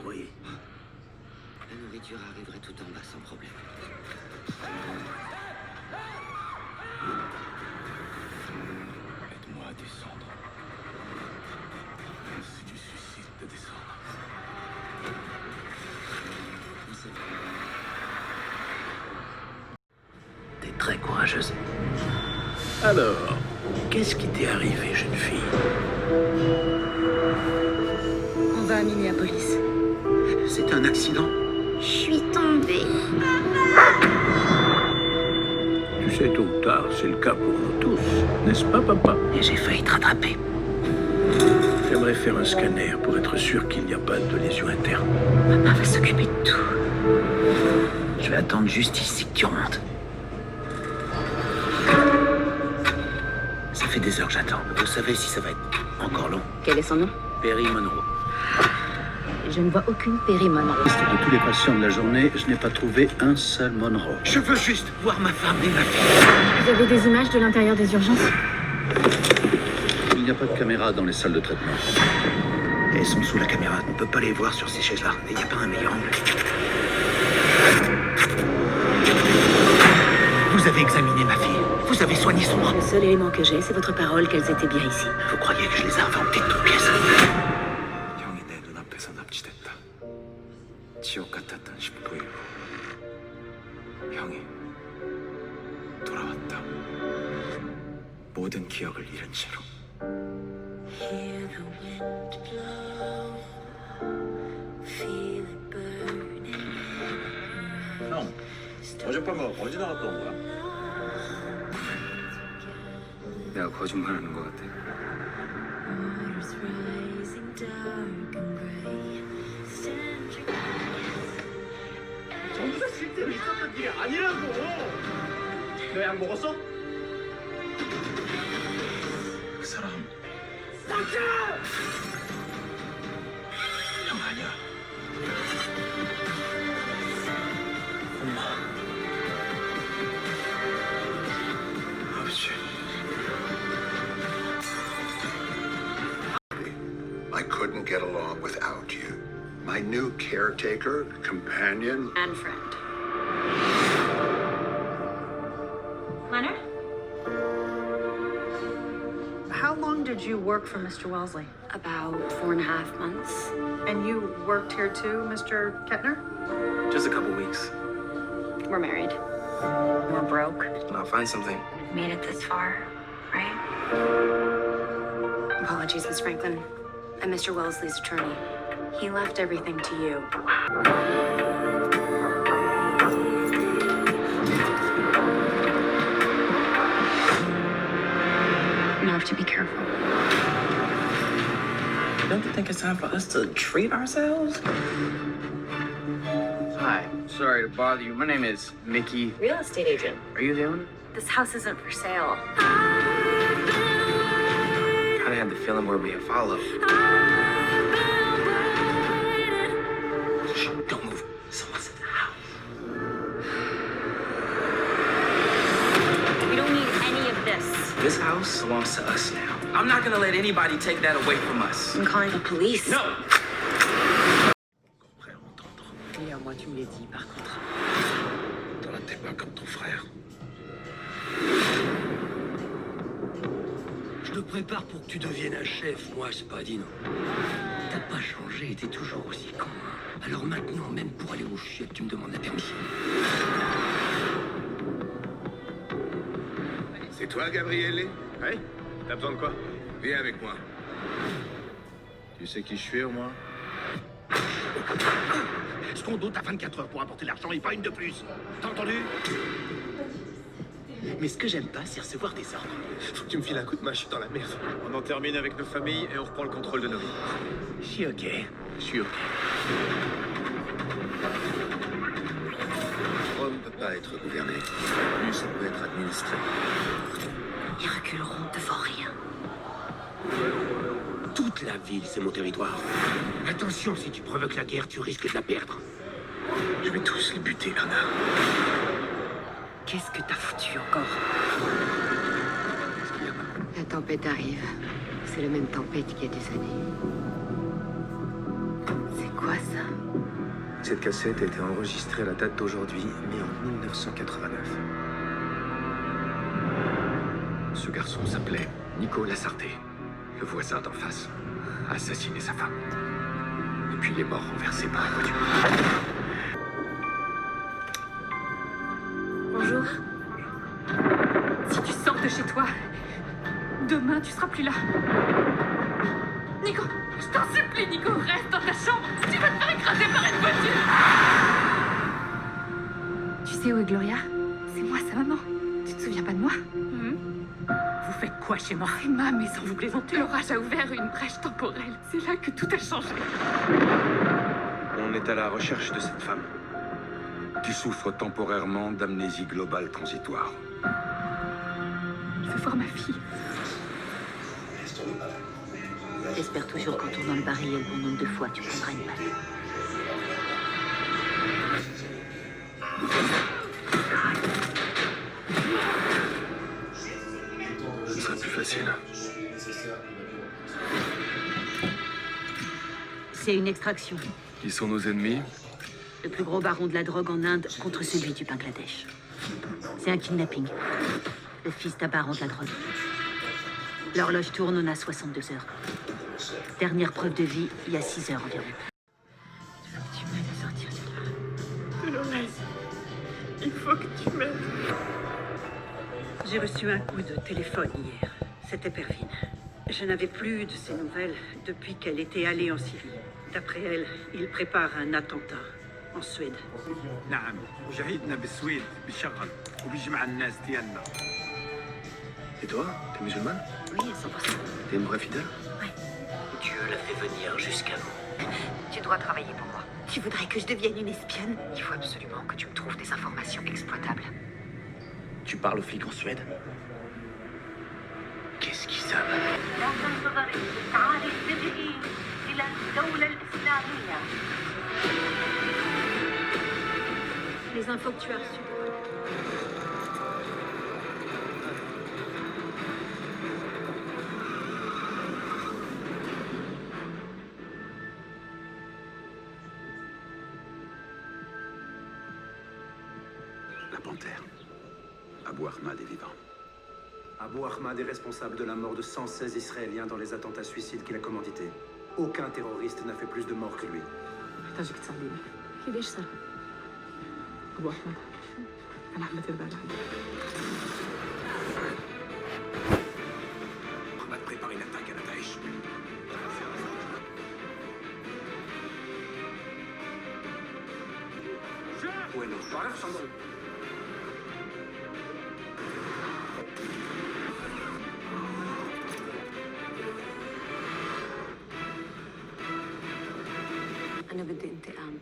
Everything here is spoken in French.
Oui. La nourriture arriverait tout en bas sans problème. Aide-moi à descendre. Si tu suicides de descendre. Vous savez, T'es très courageuse. Alors, qu'est-ce qui t'est arrivé, jeune fille? On va à Minneapolis. C'est un accident. Je suis tombée. Tu sais, tôt ou tard, c'est le cas pour nous tous. N'est-ce pas, papa? et j'ai failli te rattraper. J'aimerais faire un scanner pour être sûr qu'il n'y a pas de lésion interne. Papa va s'occuper de tout. Je vais attendre juste ici que tu remontes. Ça fait des heures que j'attends. Vous savez si ça va être encore long? Quel est son nom? Perry Monroe. Je ne vois aucune Perry Monroe. De tous les patients de la journée, je n'ai pas trouvé un seul Monroe. Je veux juste voir ma femme et ma fille. Vous avez des images de l'intérieur des urgences? Il n'y a pas de caméra dans les salles de traitement. Elles sont sous la caméra. On peut pas les voir sur ces chaises-là. Il n'y a pas un meilleur angle. Vous avez examiné ma fille. Vous avez soigné son bras. Le seul élément que j'ai, c'est votre parole qu'elles étaient bien ici. Vous croyez que je les ai inventées de toutes pièces? 형이 내 눈앞에서 납치됐다. 지옥 같았던 19일 후 형이 돌아왔다. 모든 기억을 잃은 채로. Hear the wind blow, feel it burning. 형, 어젯밤에 어디 나갔다 온 거야? 내가 거짓말하는 것 같아. Waters rising dark and gray. Stand 정부가 실제로 있었던 일이 아니라고! 너 약 먹었어? 그 사람 형 아니야. 엄마. 아버지. I couldn't get along without you. My new caretaker, companion. And friend. Leonard? How long did you work for Mr. Wellesley? About 4.5 months. And you worked here too, Mr. Kettner? Just a couple weeks. We're married. We're broke. I'll find something. We've made it this far, right? Apologies, Miss Franklin. I'm Mr. Wellesley's attorney. He left everything to you. You have to be careful. Don't you think it's time for us to treat ourselves? Hi, sorry to bother you. My name is Mickey. Real estate agent. Are you the owner? This house isn't for sale. Kinda had the feeling we're being followed. Shh, don't move. Someone's in the house. We don't need any of this. This house belongs to us now. I'm not gonna let anybody take that away from us. I'm calling the police. No! Frère, entendre. Et à moi, tu me l'as dit, par contre. Toi, t'es pas comme ton frère. Je te prépare pour que tu deviennes un chef, moi, Spadino. T'as pas changé, t'es toujours aussi con. Alors maintenant, même pour aller au chiottes, tu me demandes la permission. C'est toi, Gabriele? Ouais? T'as besoin de quoi? Viens avec moi. Tu sais qui je suis, au moins? Scondo, t'as 24 heures pour apporter l'argent et pas une de plus. T'as entendu? Mais ce que j'aime pas, c'est recevoir des ordres. Faut que tu me files un coup de main, je suis dans la merde. On en termine avec nos familles et on reprend le contrôle de nos vies. Je suis ok. Je suis ok. Rome ne peut pas être gouverné. Plus, ça peut être administré. Ils reculeront devant rien. Toute la ville, c'est mon territoire. Attention, si tu provoques la guerre, tu risques de la perdre. Je vais tous les buter, un à un. Qu'est-ce que t'as foutu encore? Qu'est-ce qu'il y a, maman? La tempête arrive. C'est la même tempête qu'il y a des années. C'est quoi ça? Cette cassette a été enregistrée à la date d'aujourd'hui, mais en 1989. Ce garçon s'appelait Nico Lassarté. Le voisin d'en face a assassiné sa femme. Et puis il est mort renversé par une voiture. Bonjour. Si tu sors de chez toi, demain tu seras plus là. Nico, je t'en supplie, Nico, reste dans ta chambre. Tu vas te faire écraser par une voiture. Tu sais où est Gloria? C'est moi, sa maman. Tu te souviens pas de moi? Vous faites quoi chez moi? C'est ma maison, vous plaisantez. L'orage a ouvert une brèche temporelle. C'est là que tout a changé. On est à la recherche de cette femme. Qui souffre temporairement d'amnésie globale transitoire. Je veux voir ma fille. J'espère toujours qu'en tournant le barillet le bon nombre de fois, tu prendras une balle. Ce serait plus facile. C'est une extraction. Qui sont nos ennemis? Le plus gros baron de la drogue en Inde contre celui du Bangladesh. C'est un kidnapping. Le fils d'un baron de la drogue. L'horloge tourne, on a 62 heures. Dernière preuve de vie, il y a 6 heures environ. Tu m'aides à sortir de là. Dolores, il faut que tu m'aides. J'ai reçu un coup de téléphone hier. C'était Pervine. Je n'avais plus de ses nouvelles depuis qu'elle était allée en Syrie. D'après elle, il prépare un attentat en Suède. نعم وجاهدنا بالسويد بيشغل وبيجمع الناس ديالنا. Et toi, t'es musulmane? Oui, 100%. T'es une vraie fidèle? Dieu l'a fait venir jusqu'à vous. Tu dois travailler pour moi. Tu voudrais que je devienne une espionne? Il faut absolument que tu me trouves des informations exploitables. Tu parles aux flics en Suède? Qu'est-ce qu'ils savent? Les infos que tu as reçues. La panthère. Abou Ahmad est vivant. Abou Ahmad est responsable de la mort de 116 Israéliens dans les attentats suicides qu'il a commandités. Aucun terroriste n'a fait plus de morts que lui. محتاجك تساعديني. كيفاش صار؟ أبو أحمد أنا حملت البال Ahmad prépare une attaque à la Daesh. Où est l'autre? أنا بدي انتقام.